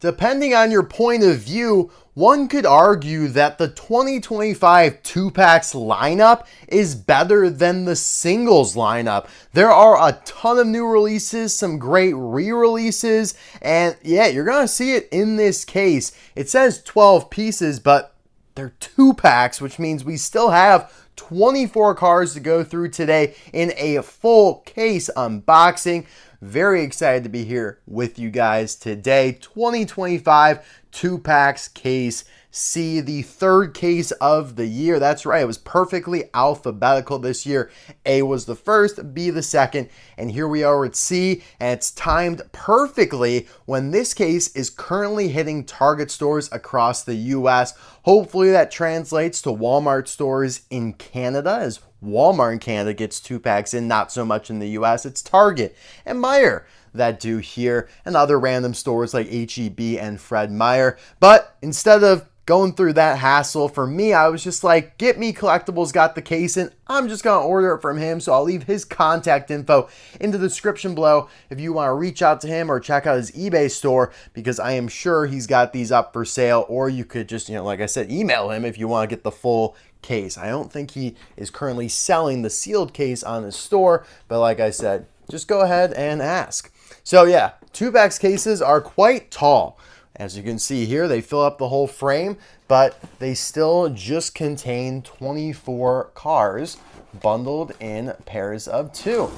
Depending on your point of view, one could argue that the 2025 2-packs lineup is better than the singles lineup. There are a ton of new releases, some great re-releases, and yeah, you're going to see it in this case. It says 12 pieces, but they're 2-packs, which means we still have 24 cards to go through today in a full case unboxing. Very excited to be here with you guys today. 2025 2-packs case C, the third case of the year. That's right, it was perfectly alphabetical this year. A was the first, B the second, and here we are at C, and it's timed perfectly when this case is currently hitting Target stores across the US. Hopefully that translates to Walmart stores in Canada, as Walmart in Canada gets 2-packs in, not so much in the US. It's Target and Meijer that do here, and other random stores like H-E-B and Fred Meyer. But instead of going through that hassle, for me, I was just like, GetMeCollecitlbes got the case in. I'm just going to order it from him, so I'll leave his contact info in the description below if you want to reach out to him or check out his eBay store, because I am sure he's got these up for sale. Or you could just, like I said, email him if you want to get the full case. I don't think he is currently selling the sealed case on his store, but like I said, just go ahead and ask. So yeah, 2-packs cases are quite tall. As you can see here, they fill up the whole frame, but they still just contain 24 cards bundled in pairs of 2.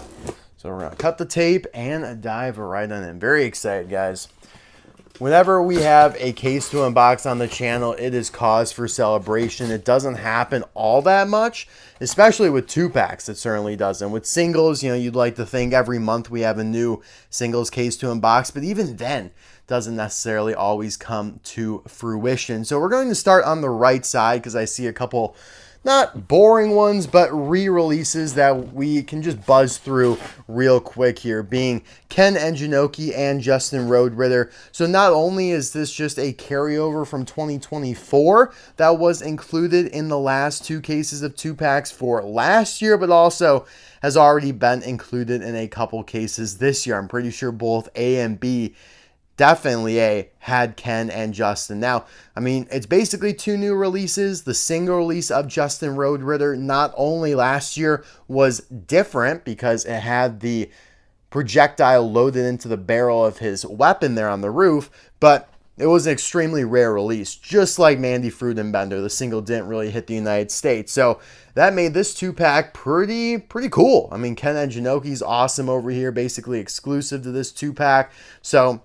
So we're gonna cut the tape and dive right on in. Very excited, guys. Whenever we have a case to unbox on the channel, it is cause for celebration. It doesn't happen all that much, especially with 2-packs. It certainly doesn't. With singles, you'd like to think every month we have a new singles case to unbox, but even then, doesn't necessarily always come to fruition. So we're going to start on the right side because I see a couple not boring ones, but re-releases that we can just buzz through real quick here, being Ken Enginoki and Justin Roadritter. So not only is this just a carryover from 2024 that was included in the last 2 cases of 2-packs for last year, but also has already been included in a couple cases this year. I'm pretty sure both A and B, definitely A, had Ken and Justin. Now, I mean, it's basically 2 new releases. The single release of Justin Roadritter, not only last year, was different because it had the projectile loaded into the barrel of his weapon there on the roof, but it was an extremely rare release. Just like Mandy Fruit and Bender, the single didn't really hit the United States. So that made this 2-pack pretty cool. I mean, Ken Enginoki's awesome over here, basically exclusive to this 2-pack. So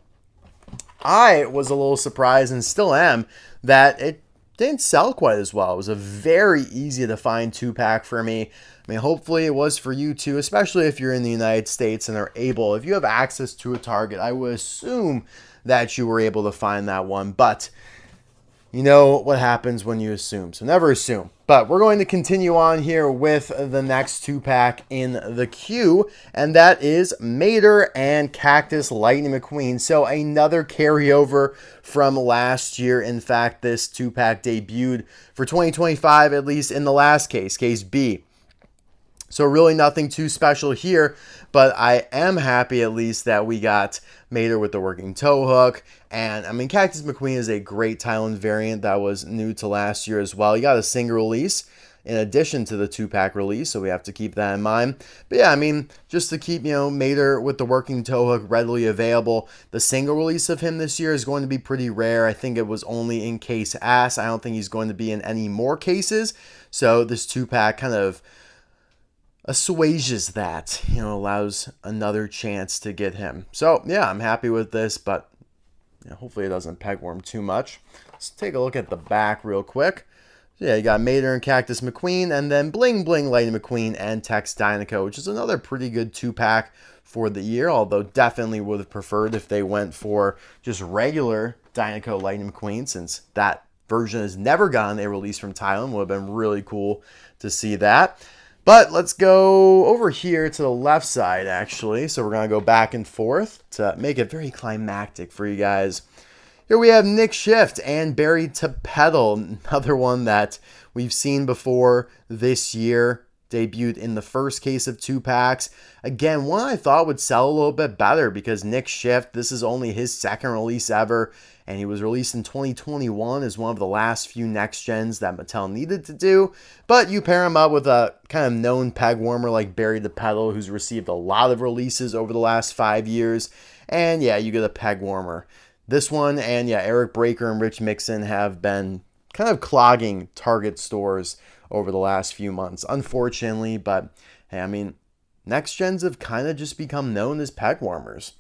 I was a little surprised, and still am, that it didn't sell quite as well. It was a very easy to find 2-pack for me. I mean, hopefully it was for you too, especially if you're in the United States and are able, if you have access to a Target, I would assume that you were able to find that one. But you know what happens when you assume, so never assume. But we're going to continue on here with the next 2-pack in the queue, and that is Mater and Cactus Lightning McQueen. So another carryover from last year. In fact, this 2-pack debuted for 2025, at least in the last case, case B. So really nothing too special here, but I am happy at least that we got Mater with the working toe hook. And I mean, Cactus McQueen is a great Thailand variant that was new to last year as well. You got a single release in addition to the 2-pack release, so we have to keep that in mind. But yeah, I mean, just to keep, Mater with the working toe hook readily available. The single release of him this year is going to be pretty rare. I think it was only in case S. I don't think he's going to be in any more cases. So this 2-pack kind of assuages that, allows another chance to get him. So yeah, I'm happy with this, but hopefully it doesn't pegworm too much. Let's take a look at the back real quick. So yeah, you got Mater and Cactus McQueen, and then Bling Bling Lightning McQueen and Tex Dinoco, which is another pretty good 2-pack for the year, although definitely would have preferred if they went for just regular Dinoco Lightning McQueen, since that version has never gotten a release from Thailand. Would have been really cool to see that. But let's go over here to the left side, actually. So we're going to go back and forth to make it very climactic for you guys. Here we have Nick Shift and Barry DePedal, another one that we've seen before this year. debuted in the first case of 2-packs. Again, one I thought would sell a little bit better because Nick Shift, this is only his second release ever, and he was released in 2021 as one of the last few next gens that Mattel needed to do. But you pair him up with a kind of known peg warmer like Barry DePedal, who's received a lot of releases over the last 5 years, and yeah, you get a peg warmer. This one, and yeah, Eric Breaker and Rich Mixon have been kind of clogging Target stores over the last few months, unfortunately. But hey, I mean, next gens have kind of just become known as peg warmers.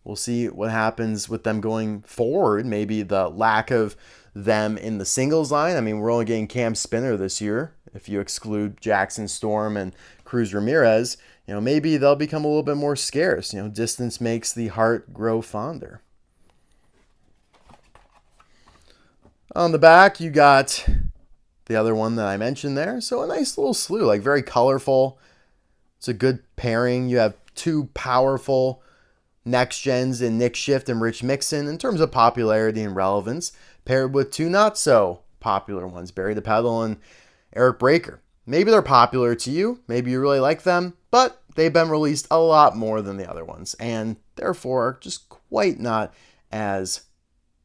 We'll see what happens with them going forward. Maybe the lack of them in the singles line. I mean, we're only getting Cam Spinner this year. If you exclude Jackson Storm and Cruz Ramirez, maybe they'll become a little bit more scarce. Distance makes the heart grow fonder. On the back, you got the other one that I mentioned there. So a nice little slew, like very colorful. It's a good pairing. You have two powerful next gens in Nick Shift and Rich Mixon in terms of popularity and relevance, paired with two not so popular ones, Barry DePedal and Eric Breaker. Maybe they're popular to you, maybe you really like them, but they've been released a lot more than the other ones, and therefore just quite not as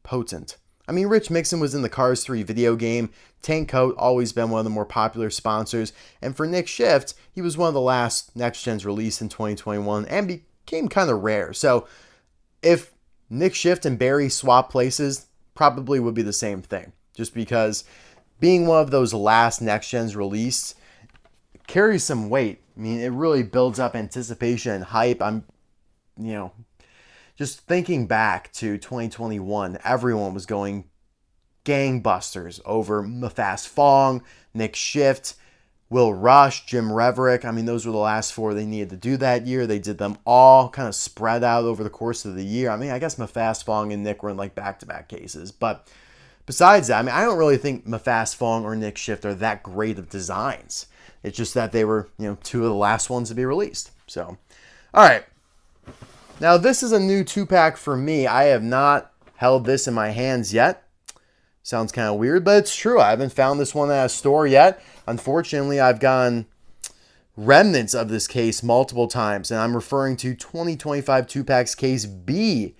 potent. I mean, Rich Mixon was in the Cars 3 video game. Tank Coat always been one of the more popular sponsors, and for Nick Shift, he was one of the last next gens released in 2021 and became kind of rare. So if Nick Shift and Barry swap places, probably would be the same thing, just because being one of those last next gens released carries some weight. I mean, it really builds up anticipation and hype. I'm, just thinking back to 2021, everyone was going gangbusters over Mafast Fong, Nick Shift, Will Rush, Jim Reverick. I mean, those were the last four they needed to do that year. They did them all kind of spread out over the course of the year. I mean, I guess Mafast Fong and Nick were in like back-to-back cases. But besides that, I mean, I don't really think Mafast Fong or Nick Shift are that great of designs. It's just that they were, two of the last ones to be released. So, all right. Now, this is a new 2-pack for me. I have not held this in my hands yet. Sounds kind of weird, but it's true. I haven't found this one at a store yet. Unfortunately, I've gotten remnants of this case multiple times, and I'm referring to 2025 2-packs case B.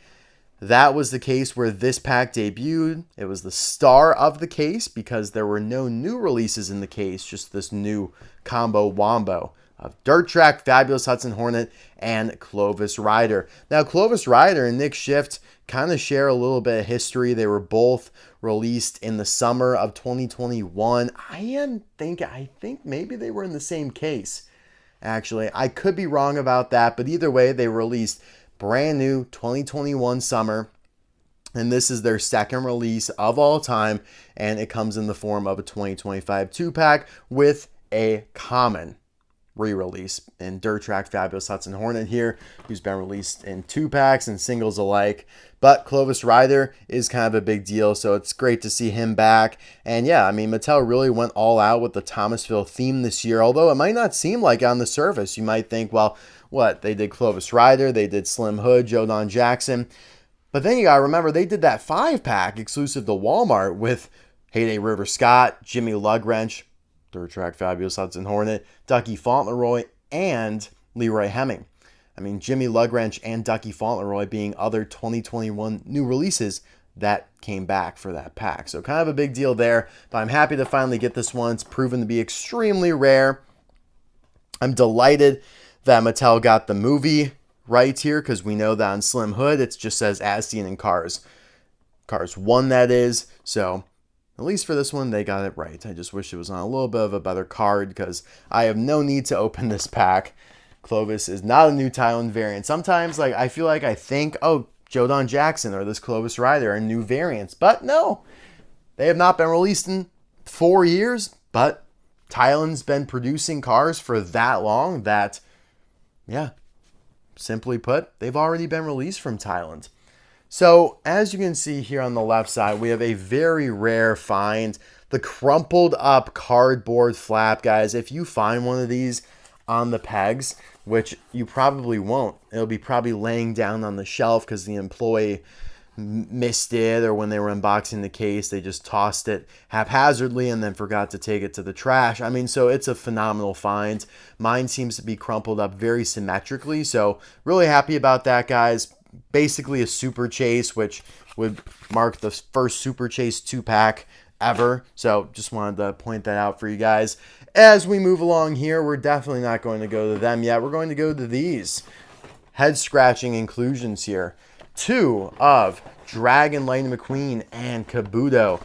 That was the case where this pack debuted. It was the star of the case because there were no new releases in the case, just this new combo wombo of Dirt Track, Fabulous Hudson Hornet, and Clovis Rider. Now, Clovis Rider and Nick Shift kind of share a little bit of history. They were both released in the summer of 2021. I think maybe they were in the same case, actually. I could be wrong about that, but either way, they released brand new 2021 summer, and this is their second release of all time, and it comes in the form of a 2025 2-pack with a common re-release in Dirt Track Fabulous Hudson Hornet here, who's been released in 2-packs and singles alike. But Clovis Rider is kind of a big deal, so it's great to see him back. And yeah, I mean, Mattel really went all out with the Thomasville theme this year, although it might not seem like on the surface. You might think, well, what? They did Clovis Rider, they did Slim Hood, Joe Don Jackson. But then you gotta remember, they did that 5-pack exclusive to Walmart with Heyday River Scott, Jimmy Lugwrench, Dirt Track Fabulous Hudson Hornet, Ducky Fauntleroy, and Leroy Hemming. I mean, Jimmy Lugwrench and Ducky Fauntleroy being other 2021 new releases that came back for that pack. So kind of a big deal there, but I'm happy to finally get this one. It's proven to be extremely rare. I'm delighted that Mattel got the movie right here, because we know that on Slim Hood, it just says As Seen in Cars 1, that is. So at least for this one, they got it right. I just wish it was on a little bit of a better card, because I have no need to open this pack. Clovis is not a new Thailand variant. Sometimes, I feel like I think, oh, Joe Don Jackson or this Clovis Rider are new variants. But no, they have not been released in 4 years. But Thailand's been producing cars for that long that, yeah, simply put, they've already been released from Thailand. So, as you can see here on the left side, we have a very rare find. The crumpled up cardboard flap, guys. If you find one of these on the pegs, which you probably won't, it'll be probably laying down on the shelf because the employee missed it, or when they were unboxing the case, they just tossed it haphazardly and then forgot to take it to the trash. I mean, so it's a phenomenal find. Mine seems to be crumpled up very symmetrically, so really happy about that, guys. Basically a super chase, which would mark the first super chase 2-pack ever. So just wanted to point that out for you guys. As we move along here, we're definitely not going to go to them yet. We're going to go to these head-scratching inclusions here. 2 of Darren Leadfoot McQueen and Kabuto.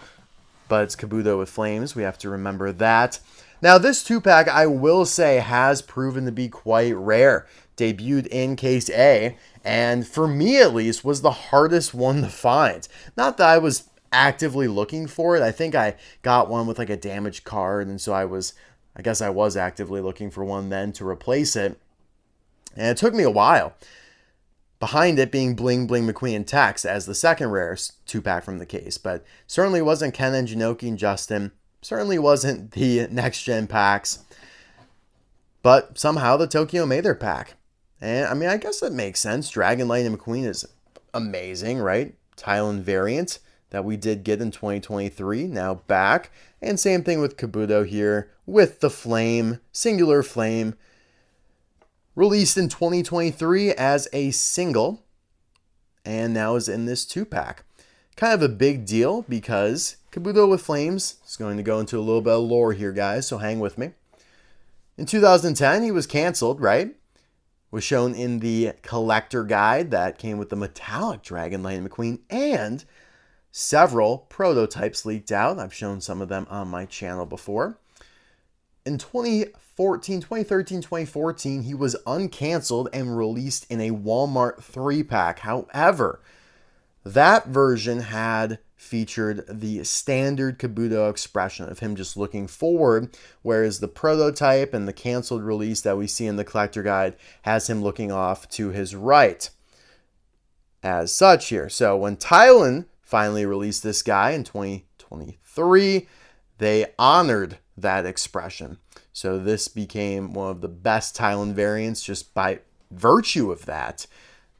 But it's Kabuto with flames. We have to remember that. Now, this 2-pack, I will say, has proven to be quite rare. Debuted in Case A, and for me at least, was the hardest one to find. Not that I was actively looking for it. I think I got one with like a damaged card, and so I guess I was actively looking for one then to replace it. And it took me a while. Behind it being Bling Bling McQueen and Tex as the second rarest 2-pack from the case. But certainly wasn't Ken Enginoki and Justin. Certainly wasn't the next gen packs. But somehow the Tokyo made their pack. And I mean, I guess that makes sense. Darren Leadfoot McQueen is amazing, right? Thailand variant that we did get in 2023, now back. And same thing with Kabuto here with the flame, singular flame. Released in 2023 as a single, and now is in this 2-pack. Kind of a big deal because Kabuto with flames is going to go into a little bit of lore here, guys, so hang with me. In 2010, he was canceled, right? Was shown in the collector guide that came with the metallic Darren Leadfoot McQueen, and several prototypes leaked out. I've shown some of them on my channel before. In 2013, 2014, he was uncanceled and released in a Walmart 3-pack. However, that version had featured the standard Kabuto expression of him just looking forward, whereas the prototype and the canceled release that we see in the collector guide has him looking off to his right. As such here. So when Thailand finally released this guy in 2023, they honored that expression. So this became one of the best Thailand variants just by virtue of that,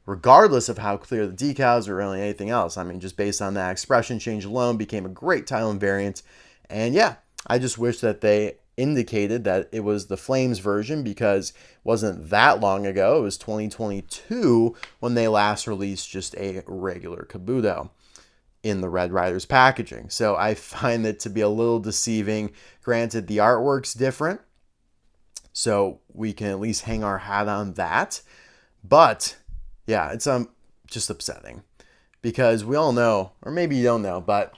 regardless of how clear the decals or really anything else. I mean, just based on that expression change alone, became a great Thailand variant. And yeah, I just wish that they indicated that it was the Flames version, because it wasn't that long ago. It was 2022 when they last released just a regular Kabuto in the Red Riders packaging. So I find it to be a little deceiving. Granted, the artwork's different, so we can at least hang our hat on that. But yeah, it's just upsetting, because we all know, or maybe you don't know, but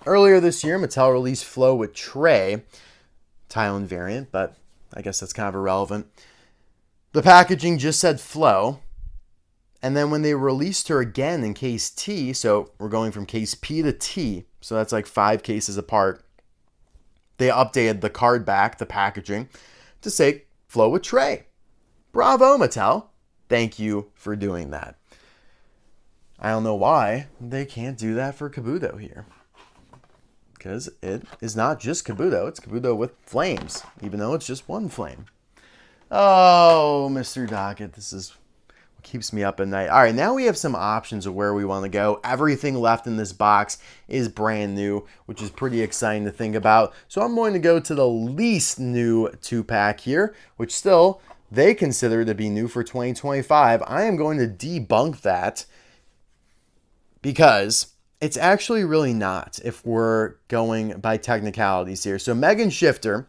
earlier this year, Mattel released Flo with Trey, Thailand variant, but I guess that's kind of irrelevant. The packaging just said Flo, and then when they released her again in case T, so we're going from case P to T, so that's like 5 cases apart, they updated the card back, the packaging, to say Flo with Trey. Bravo, Mattel. Thank you for doing that. I don't know why they can't do that for Kabuto here, because it is not just Kabuto, it's Kabuto with flames, even though it's just one flame. Oh, Mr. Docket, this is what keeps me up at night. All right, now we have some options of where we want to go. Everything left in this box is brand new, which is pretty exciting to think about. So I'm going to go to the least new 2-pack here, which still they consider to be new for 2025. I am going to debunk that, because it's actually really not, if we're going by technicalities here. So Megan Shifter,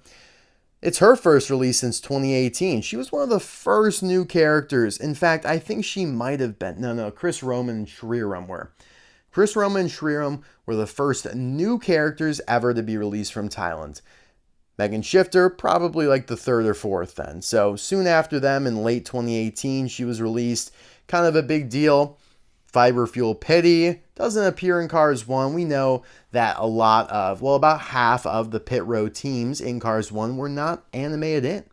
it's her first release since 2018. She was one of the first new characters. In fact, I think she might have been. No, Chris Roman and Shriram were. Chris Roman and Shriram were the first new characters ever to be released from Thailand. Megan Shifter, probably like the 3rd or 4th then. So soon after them, in late 2018, she was released. Kind of a big deal. Fiber Fuel Pity doesn't appear in Cars 1. We know that a lot of, well, about half of the pit row teams in Cars 1 were not animated in.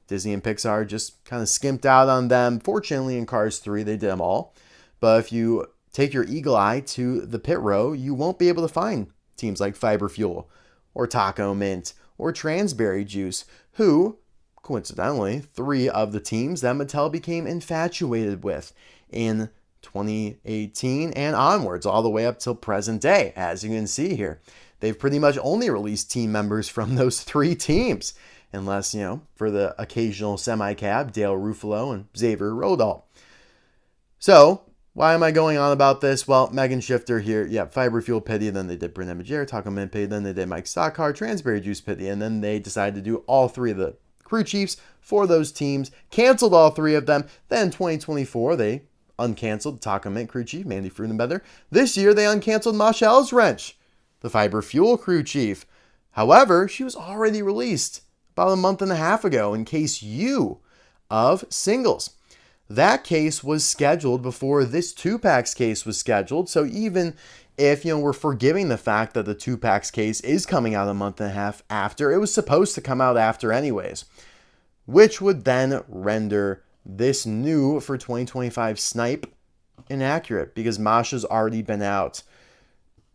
Disney and Pixar just kind of skimped out on them. Fortunately, in Cars 3, they did them all. But if you take your eagle eye to the pit row, you won't be able to find teams like Fiber Fuel or Taco Mint or Transberry Juice, who, coincidentally, 3 of the teams that Mattel became infatuated with in 2018 and onwards, all the way up till present day. As you can see here, they've pretty much only released team members from those 3 teams, unless, for the occasional semi-cab, Dale Ruffalo and Xavier Rodal. So, why am I going on about this? Well, Megan Shifter here, Fiber Fuel Pity, then they did Brenda Majere, Taco Mint Pity, then they did Mike Stockcar, Transberry Juice Pity, and then they decided to do all 3 of the crew chiefs for those teams, canceled all 3 of them. Then 2024, they uncanceled Taco Mint crew chief, Mandy Frudenbetter. This year, they uncanceled Masha Ellswrench, the Fiber Fuel crew chief. However, she was already released about a month and a half ago in case U of singles. That case was scheduled before this 2-packs case was scheduled. So even if, we're forgiving the fact that the 2-packs case is coming out a month and a half after, it was supposed to come out after anyways, which would then render this new for 2025 snipe inaccurate because Masha's already been out.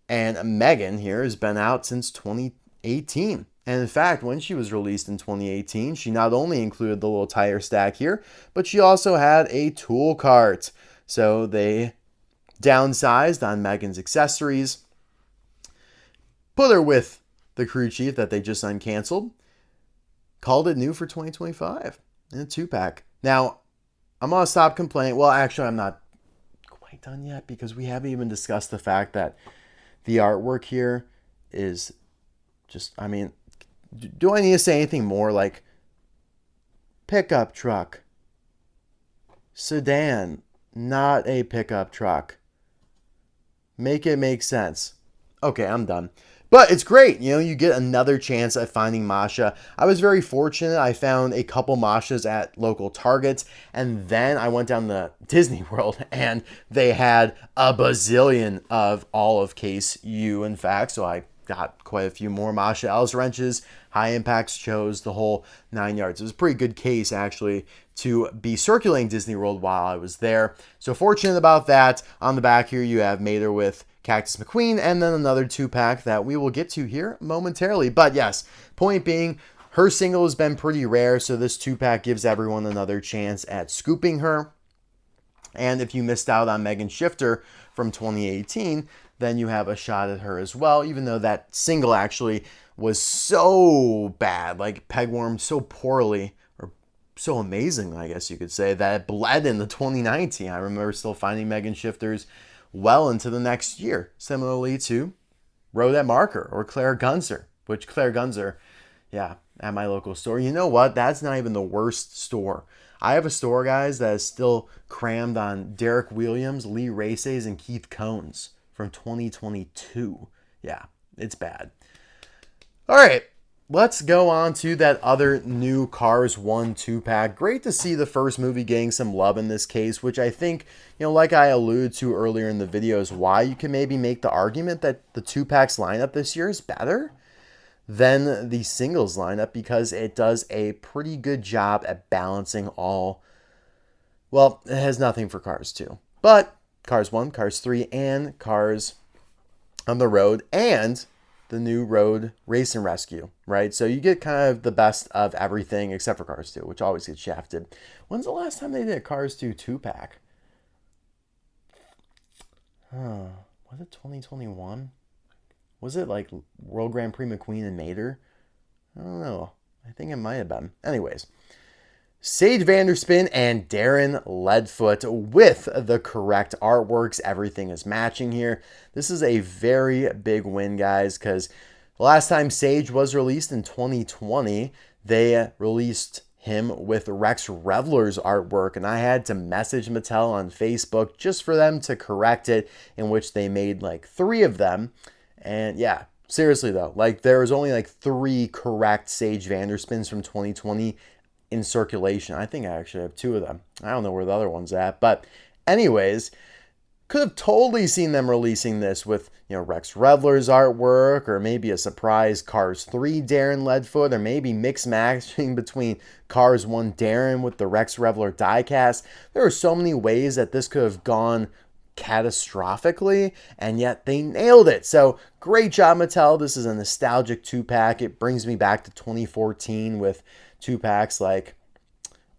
And Megan here has been out since 2018. And in fact, when she was released in 2018, she not only included the little tire stack here, but she also had a tool cart. So they downsized on Megan's accessories, put her with the crew chief that they just uncanceled, called it new for 2025 in a 2-pack. Now, I'm going to stop complaining. Well, actually, I'm not quite done yet because we haven't even discussed the fact that the artwork here is just, do I need to say anything more? Like pickup truck, sedan, not a pickup truck. Make it make sense. Okay, I'm done. But it's great. You get another chance at finding Masha. I was very fortunate. I found a couple Mashas at local Targets. And then I went down to Disney World and they had a bazillion of all of case U, in fact. So I got quite a few more Masha Ellswrenches. High Impacts chose the whole 9 yards. It was a pretty good case, actually, to be circulating Disney World while I was there. So fortunate about that. On the back here, you have Mater with Cactus McQueen, and then another 2-pack that we will get to here momentarily. But yes, point being, her single has been pretty rare, so this 2-pack gives everyone another chance at scooping her. And if you missed out on Megan Shifter from 2018, then you have a shot at her as well, even though that single actually was so bad, like pegwormed so poorly, or so amazing, I guess you could say, that it bled into 2019. I remember still finding Megan Shifters well into the next year, similarly to Road Marker or Claire Gunzer, which Claire Gunzer, at my local store. You know what? That's not even the worst store. I have a store, guys, that is still crammed on Derek Williams, Lee Races, and Keith Cones from 2022. Yeah, it's bad. All right, let's go on to that other new Cars 1 2-pack. Great to see the first movie getting some love in this case, which I think, like I alluded to earlier in the video, is why you can maybe make the argument that the 2-packs lineup this year is better than the singles lineup because it does a pretty good job at balancing all. Well, it has nothing for Cars 2, but Cars 1, Cars 3, and Cars on the Road, and the new Road Race and Rescue, right? So you get kind of the best of everything except for Cars 2, which always gets shafted. When's the last time they did a Cars 2 2-pack? Was it 2021? Was it like World Grand Prix McQueen and Mater? I don't know. I think it might have been. Anyways, Sage VanDerSpin and Darren Leadfoot with the correct artworks. Everything is matching here. This is a very big win, guys, because the last time Sage was released in 2020, they released him with Rex Revler's artwork, and I had to message Mattel on Facebook just for them to correct it, in which they made like 3 of them. And yeah, seriously though, like there was only like 3 correct Sage VanDerSpins from 2020 in circulation. I think I actually have 2 of them. I don't know where the other one's at, but anyways, could have totally seen them releasing this with, Rex Revler's artwork, or maybe a surprise Cars 3 Darren Leadfoot, or maybe mix matching between Cars 1 Darren with the Rex Revler diecast. There are so many ways that this could have gone catastrophically, and yet they nailed it. So great job, Mattel. This is a nostalgic 2-pack. It brings me back to 2014 with 2-packs like,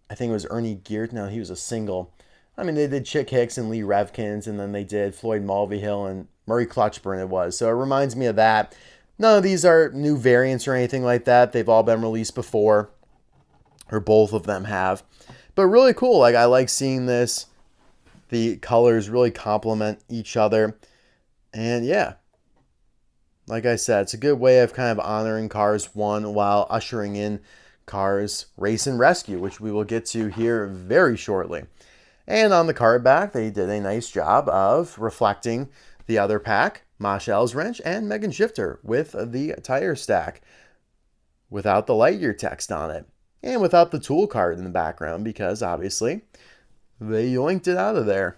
I think it was Ernie Geert. No, he was a single. I mean, they did Chick Hicks and Lee Revkins, and then they did Floyd Mulvihill and Murray Clutchburn it was. So it reminds me of that. None of these are new variants or anything like that. They've all been released before, or both of them have. But really cool. Like, I like seeing this. The colors really complement each other. And yeah, like I said, it's a good way of kind of honoring Cars 1 while ushering in Cars Race and Rescue, which we will get to here very shortly. And on the card back, they did a nice job of reflecting the other pack, Masha, Ellswrench, and Megan Shifter with the tire stack without the Lightyear text on it and without the tool card in the background because obviously they yoinked it out of there.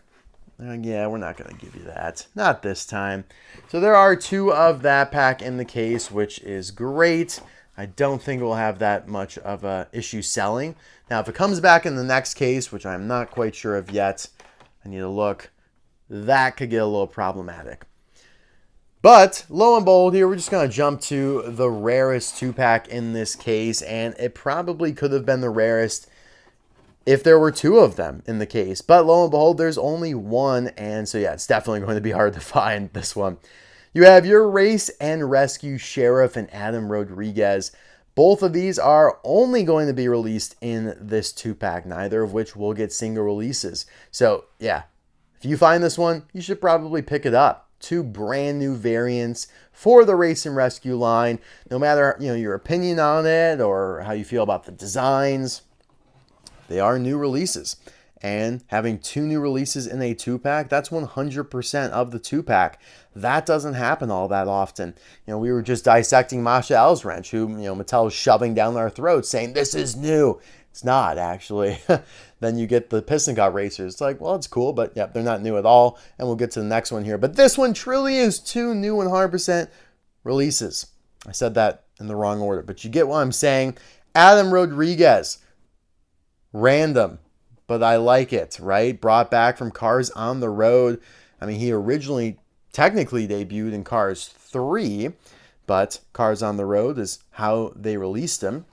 Yeah, we're not going to give you that. Not this time. So there are 2 of that pack in the case, which is great. I don't think we'll have that much of a issue selling. Now, if it comes back in the next case, which I'm not quite sure of yet, I need to look, that could get a little problematic. But lo and behold, here we're just going to jump to the rarest 2-pack in this case, and it probably could have been the rarest if there were 2 of them in the case. But lo and behold, there's only 1, and so yeah, it's definitely going to be hard to find this one. You have your Race and Rescue Sheriff and Adam Roadriguez. Both of these are only going to be released in this 2-pack, neither of which will get single releases. So yeah, if you find this one, you should probably pick it up. 2 brand new variants for the Race and Rescue line. No matter your opinion on it or how you feel about the designs, they are new releases. And having 2 new releases in a 2-pack, that's 100% of the 2-pack. That doesn't happen all that often. We were just dissecting Masha Ellswrench, who Mattel was shoving down our throats saying, this is new. It's not, actually. Then you get the Piston Cup racers. It's like, well, it's cool, but yeah, they're not new at all. And we'll get to the next one here. But this one truly is 2 new 100% releases. I said that in the wrong order, but you get what I'm saying. Adam Roadriguez. Random, but I like it, right? Brought back from Cars on the Road. I mean, he originally technically debuted in Cars 3, but Cars on the Road is how they released him.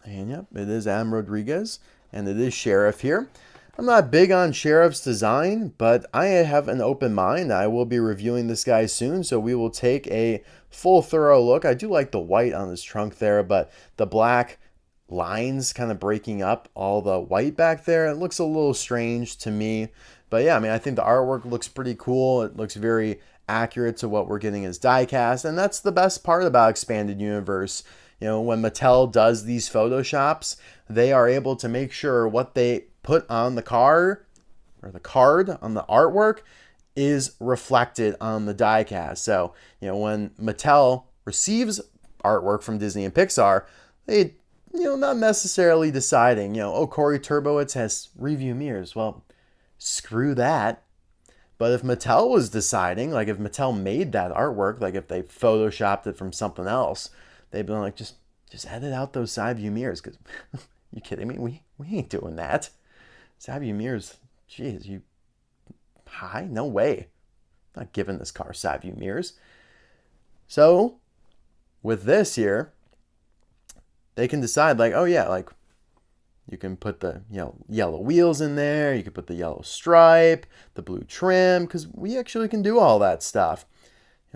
And yep, it is Adam Roadriguez, and it is Sheriff here. I'm not big on Sheriff's design, but I have an open mind. I will be reviewing this guy soon, so we will take a full thorough look. I do like the white on his trunk there, but the black lines kind of breaking up all the white back there, it looks a little strange to me. But yeah, I mean, I think the artwork looks pretty cool. It looks very accurate to what we're getting as diecast, and that's the best part about Expanded Universe. When Mattel does these photoshops, they are able to make sure what they put on the car or the card on the artwork is reflected on the diecast. So, when Mattel receives artwork from Disney and Pixar, they not necessarily deciding, oh, Corey Turbowitz has review mirrors. Well, screw that. But if Mattel was deciding, like if Mattel made that artwork, like if they photoshopped it from something else, they'd be like, just edit out those side view mirrors. Because, you kidding me? We ain't doing that. Side view mirrors, geez, you high? No way. I'm not giving this car side view mirrors. So, with this here, they can decide like, oh yeah, like you can put the yellow wheels in there, you can put the yellow stripe, the blue trim, because we actually can do all that stuff.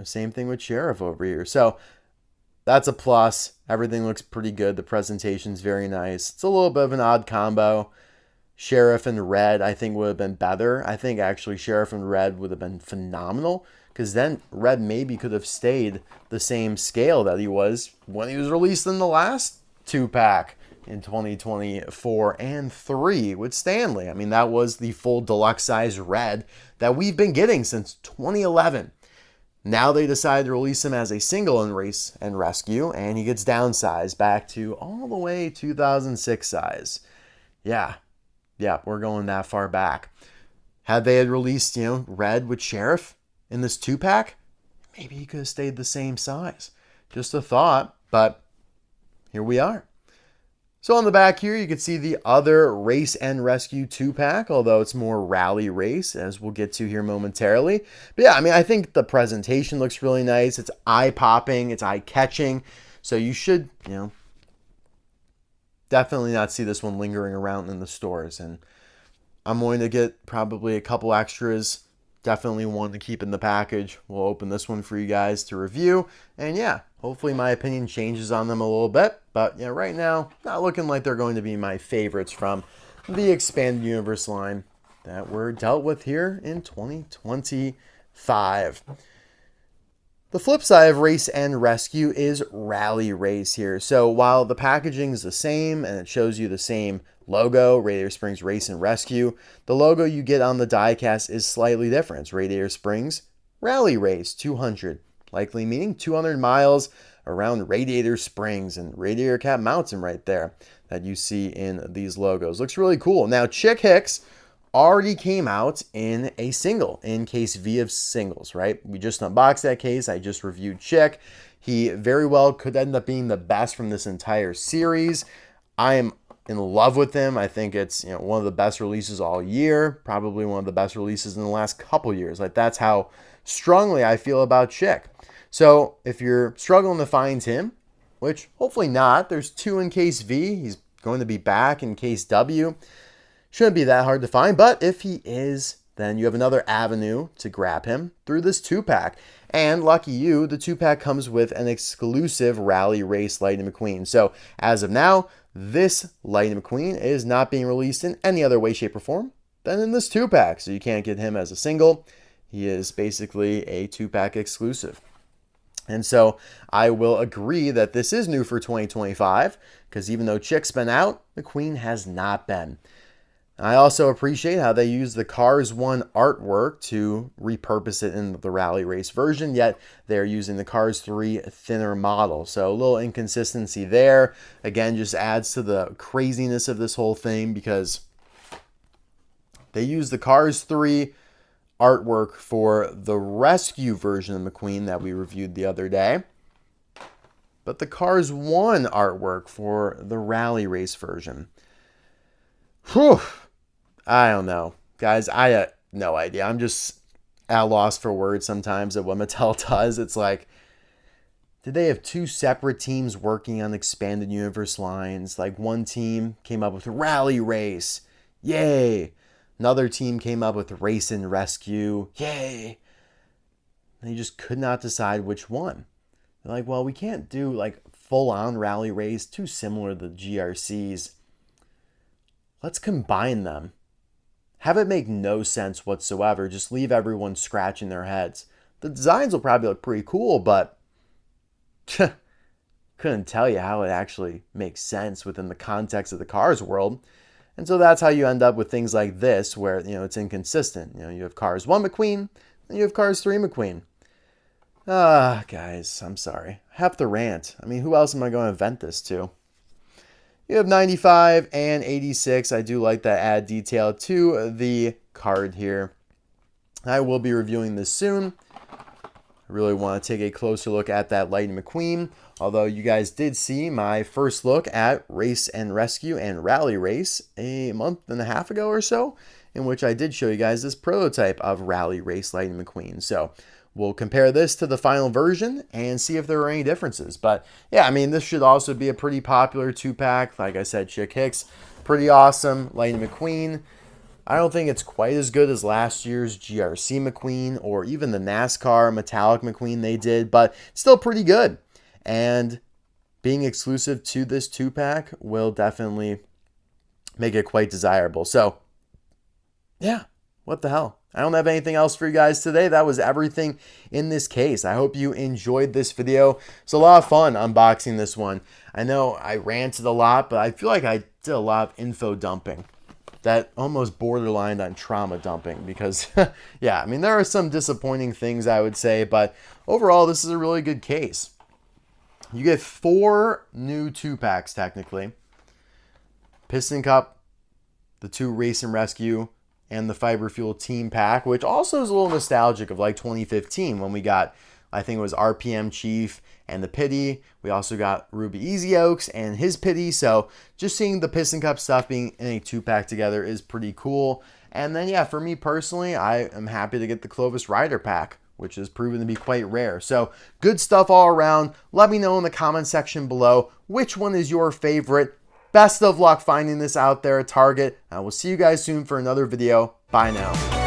Same thing with Sheriff over here. So that's a plus. Everything looks pretty good. The presentation's very nice. It's a little bit of an odd combo. Sheriff and Red, I think, would have been better. I think actually Sheriff and Red would have been phenomenal, because then Red maybe could have stayed the same scale that he was when he was released in the last 2-pack in 2024 and 3 with Stanley. I mean, that was the full deluxe size Red that we've been getting since 2011. Now they decided to release him as a single in Race and Rescue, and he gets downsized back to all the way 2006 size. Yeah, we're going that far back. Had they released, Red with Sheriff in this 2-pack, maybe he could have stayed the same size. Just a thought, but here we are. So on the back here, you can see the other Race and Rescue 2-pack, although it's more rally race, as we'll get to here momentarily. But yeah, I mean, I think the presentation looks really nice. It's eye-popping, it's eye-catching. So you should, definitely not see this one lingering around in the stores. And I'm going to get probably a couple extras. Definitely one to keep in the package. We'll open this one for you guys to review. And yeah, hopefully my opinion changes on them a little bit. But yeah, right now, not looking like they're going to be my favorites from the Expanded Universe line that were dealt with here in 2025. The flip side of Race and Rescue is Rally Race here. So while the packaging is the same and it shows you the same logo, Radiator Springs Race and Rescue, the logo you get on the diecast is slightly different. It's Radiator Springs Rally Race 200, likely meaning 200 miles around Radiator Springs and Radiator Cap Mountain right there that you see in these logos. Looks really cool. Now, Chick Hicks already came out in a single, in case V of singles, right? We just unboxed that case. I just reviewed Chick. He very well could end up being the best from this entire series. I am in love with him. I think it's one of the best releases all year, probably one of the best releases in the last couple years. Like, that's how strongly I feel about Chick. So if you're struggling to find him, which hopefully not, there's 2 in case V. He's going to be back in case W. Shouldn't be that hard to find, but if he is, then you have another avenue to grab him through this 2-pack. And lucky you, the 2-pack comes with an exclusive Rally Race Lightning McQueen. So as of now, this Lightning McQueen is not being released in any other way, shape, or form than in this 2-pack. So you can't get him as a single. He is basically a 2-pack exclusive. And so I will agree that this is new for 2025, because even though Chick's been out, McQueen has not been. I also appreciate how they use the Cars 1 artwork to repurpose it in the Rally Race version, yet they're using the Cars 3 thinner model. So a little inconsistency there. Again, just adds to the craziness of this whole thing, because they use the Cars 3 artwork for the Rescue version of McQueen that we reviewed the other day, but the Cars 1 artwork for the Rally Race version. Whew. I don't know. Guys, I have no idea. I'm just at a loss for words sometimes at what Mattel does. It's like, did they have 2 separate teams working on Expanded Universe lines? Like, one team came up with Rally Race. Yay. Another team came up with Race and Rescue. Yay. And they just could not decide which one. They're like, well, we can't do like full-on Rally Race, too similar to the GRCs. Let's combine them. Have it make no sense whatsoever. Just leave everyone scratching their heads. The designs will probably look pretty cool, but couldn't tell you how it actually makes sense within the context of the Cars world. And so that's how you end up with things like this, where it's inconsistent. You have Cars 1 McQueen, and you have Cars 3 McQueen. Guys, I'm sorry. I have to rant. I mean, who else am I going to vent this to? You have 95 and 86. I do like that add detail to the card here. I will be reviewing this soon. I really want to take a closer look at that Lightning McQueen. Although you guys did see my first look at Race and Rescue and Rally Race a month and a half ago or so, in which I did show you guys this prototype of Rally Race Lightning McQueen. So we'll compare this to the final version and see if there are any differences. But yeah, I mean, this should also be a pretty popular 2-pack. Like I said, Chick Hicks, pretty awesome. Lightning McQueen, I don't think it's quite as good as last year's GRC McQueen or even the NASCAR Metallic McQueen they did, but still pretty good. And being exclusive to this 2-pack will definitely make it quite desirable. So yeah, what the hell? I don't have anything else for you guys today. That was everything in this case. I hope you enjoyed this video. It's a lot of fun unboxing this one. I know I ranted a lot, but I feel like I did a lot of info dumping that almost borderlined on trauma dumping because, yeah, I mean, there are some disappointing things I would say, but overall, this is a really good case. You get 4 new 2-packs, technically. Piston Cup, the 2 Race and Rescue, and the Fiber Fuel Team Pack, which also is a little nostalgic of like 2015 when we got, I think it was RPM Chief and the Pity. We also got Ruby Easy Oaks and his Pity. So just seeing the Piston Cup stuff being in a 2-pack together is pretty cool. And then, yeah, for me personally, I am happy to get the Clovis Rider Pack, which has proven to be quite rare. So good stuff all around. Let me know in the comment section below which one is your favorite. Best of luck finding this out there at Target. I will see you guys soon for another video. Bye now.